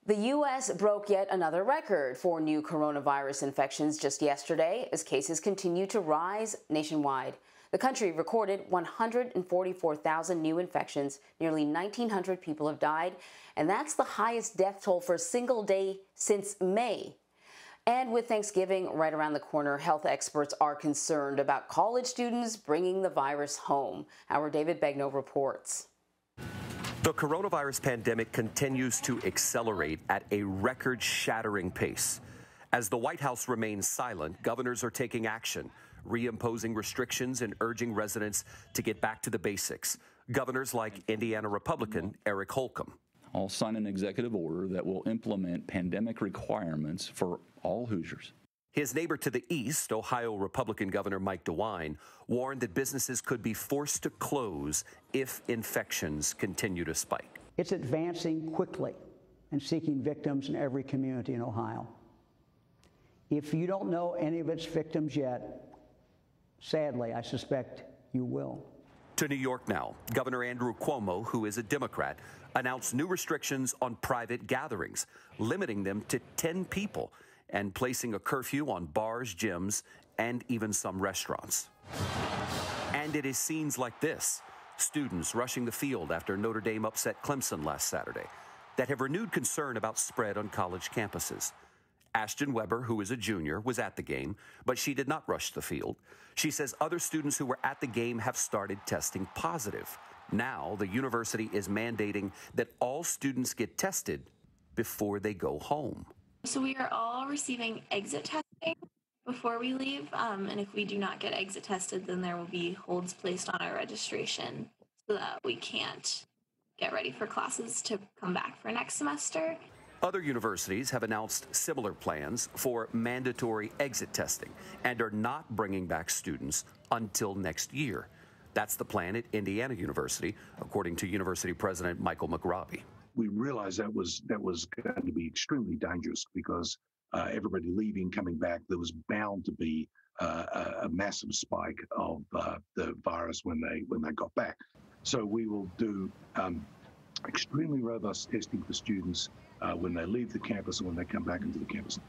The U.S. broke yet another record for new coronavirus infections just yesterday as cases continue to rise nationwide. The country recorded 144,000 new infections, nearly 1,900 people have died, and that's the highest death toll for a single day since May. And with Thanksgiving right around the corner, health experts are concerned about college students bringing the virus home. Our David Begnaud reports. The coronavirus pandemic continues to accelerate at a record-shattering pace. As the White House remains silent, governors are taking action, reimposing restrictions and urging residents to get back to the basics. Governors like Indiana Republican Eric Holcomb. I'll sign an executive order that will implement pandemic requirements for all Hoosiers. His neighbor to the east, Ohio Republican Governor Mike DeWine, warned that businesses could be forced to close if infections continue to spike. It's advancing quickly and seeking victims in every community in Ohio. If you don't know any of its victims yet, sadly, I suspect you will. To New York now, Governor Andrew Cuomo, who is a Democrat, announced new restrictions on private gatherings, limiting them to 10 people and placing a curfew on bars, gyms, and even some restaurants. And it is scenes like this, students rushing the field after Notre Dame upset Clemson last Saturday, that have renewed concern about spread on college campuses. Ashton Weber, who is a junior, was at the game, but she did not rush the field. She says other students who were at the game have started testing positive. Now, the university is mandating that all students get tested before they go home. So we are all receiving exit testing before we leave, and if we do not get exit tested, then there will be holds placed on our registration so that we can't get ready for classes to come back for next semester. Other universities have announced similar plans for mandatory exit testing and are not bringing back students until next year. That's the plan at Indiana University, according to University President Michael McRobbie. We realized that was going to be extremely dangerous because everybody leaving, coming back, there was bound to be a massive spike of the virus when they got back. So we will do extremely robust testing for students when they leave the campus and when they come back into the campus.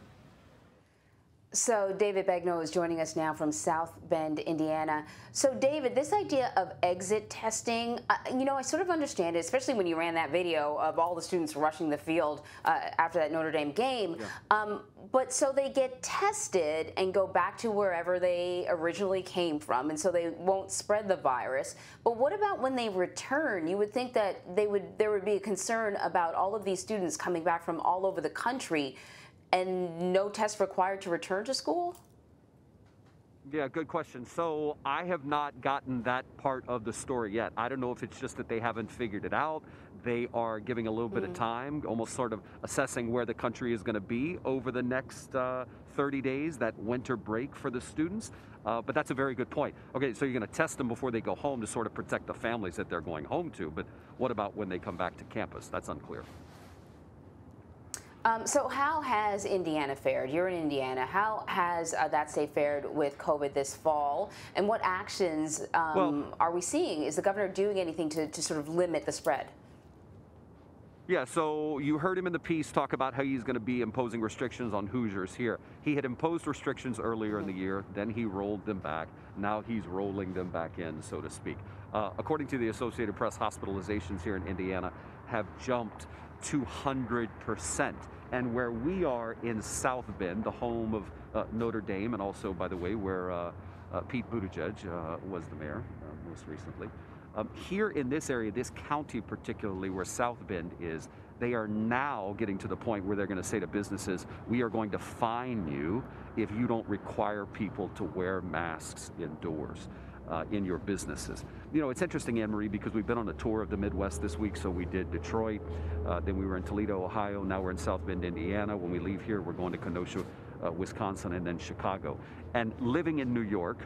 So David Begnaud is joining us now from South Bend, Indiana. So David, this idea of exit testing, I sort of understand it, especially when you ran that video of all the students rushing the field after that Notre Dame game. Yeah. But so they get tested and go back to wherever they originally came from, and so they won't spread the virus. But what about when they return? You would think that there would be a concern about all of these students coming back from all over the country and no test required to return to school? Yeah, good question. So I have not gotten that part of the story yet. I don't know if it's just that they haven't figured it out. They are giving a little bit of time, almost sort of assessing where the country is going to be over the next 30 days, that winter break for the students. But that's a very good point. Okay, so you're going to test them before they go home to sort of protect the families that they're going home to. But what about when they come back to campus? That's unclear. So how has Indiana fared? You're in Indiana. How has that state fared with COVID this fall? And what actions are we seeing? Is the governor doing anything to sort of limit the spread? Yeah, so you heard him in the piece talk about how he's going to be imposing restrictions on Hoosiers here. He had imposed restrictions earlier in the year, then he rolled them back. Now he's rolling them back in, so to speak. According to the Associated Press, hospitalizations here in Indiana have jumped 200%. And where we are in South Bend, the home of Notre Dame, and also, by the way, where Pete Buttigieg was the mayor most recently, here in this area, this county particularly, where South Bend is, they are now getting to the point where they're going to say to businesses, we are going to fine you if you don't require people to wear masks indoors. In your businesses. You know, it's interesting, Anne-Marie, because we've been on a tour of the Midwest this week. So we did Detroit, then we were in Toledo, Ohio. Now we're in South Bend, Indiana. When we leave here, we're going to Kenosha, Wisconsin, and then Chicago. And living in New York,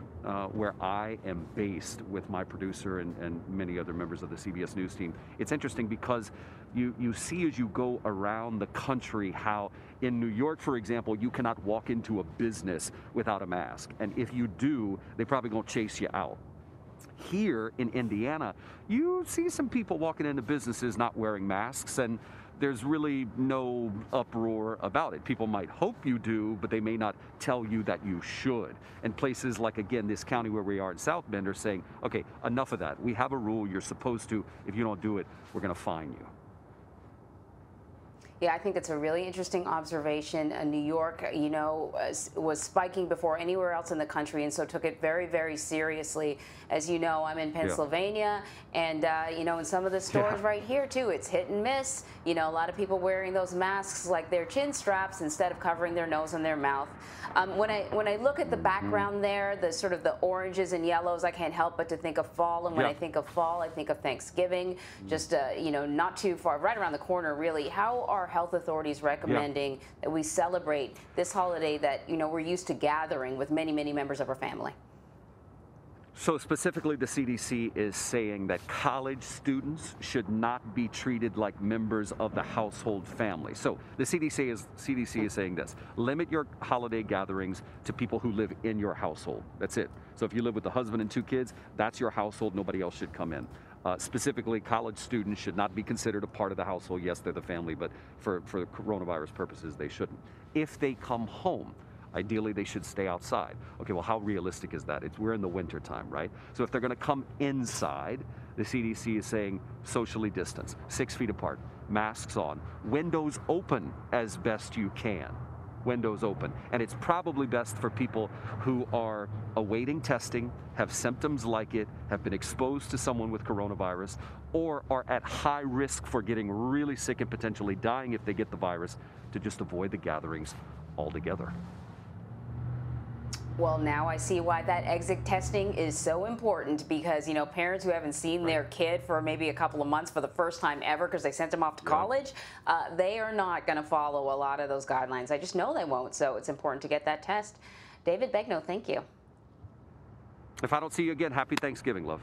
where I am based with my producer and many other members of the CBS News team, it's interesting because you see as you go around the country how in New York, for example, you cannot walk into a business without a mask. And if you do, they probably gonna chase you out. Here in Indiana, you see some people walking into businesses not wearing masks, and there's really no uproar about it. People might hope you do, but they may not tell you that you should. And places like, again, this county where we are in South Bend are saying, okay, enough of that. We have a rule. You're supposed to. If you don't do it, we're going to fine you. Yeah, I think it's a really interesting observation. New York, you know, was spiking before anywhere else in the country, and so took it very, very seriously. As you know, I'm in Pennsylvania, and, you know, in some of the stores right here, too, it's hit and miss. You know, a lot of people wearing those masks like their chin straps instead of covering their nose and their mouth. When I look at the background there, the sort of the oranges and yellows, I can't help but to think of fall. And when I think of fall, I think of Thanksgiving, just, you know, not too far, right around the corner, really. How are health authorities recommending that we celebrate this holiday that, you know, we're used to gathering with many, many members of our family? So specifically, the CDC is saying that college students should not be treated like members of the household family. So the CDC is saying this: limit your holiday gatherings to people who live in your household. That's it. So if you live with a husband and 2 kids, that's your household. Nobody else should come in. Specifically, college students should not be considered a part of the household. Yes, they're the family, but for coronavirus purposes, they shouldn't. If they come home, ideally, they should stay outside. Okay, well, how realistic is that? We're in the winter time, right? So if they're going to come inside, the CDC is saying socially distance, 6 feet apart, masks on, windows open as best you can. Windows open. And it's probably best for people who are awaiting testing, have symptoms like it, have been exposed to someone with coronavirus, or are at high risk for getting really sick and potentially dying if they get the virus, to just avoid the gatherings altogether. Well, now I see why that exit testing is so important, because, you know, parents who haven't seen their kid for maybe a couple of months for the first time ever because they sent them off to college, they are not going to follow a lot of those guidelines. I just know they won't, so it's important to get that test. David Begnaud, thank you. If I don't see you again, happy Thanksgiving, love.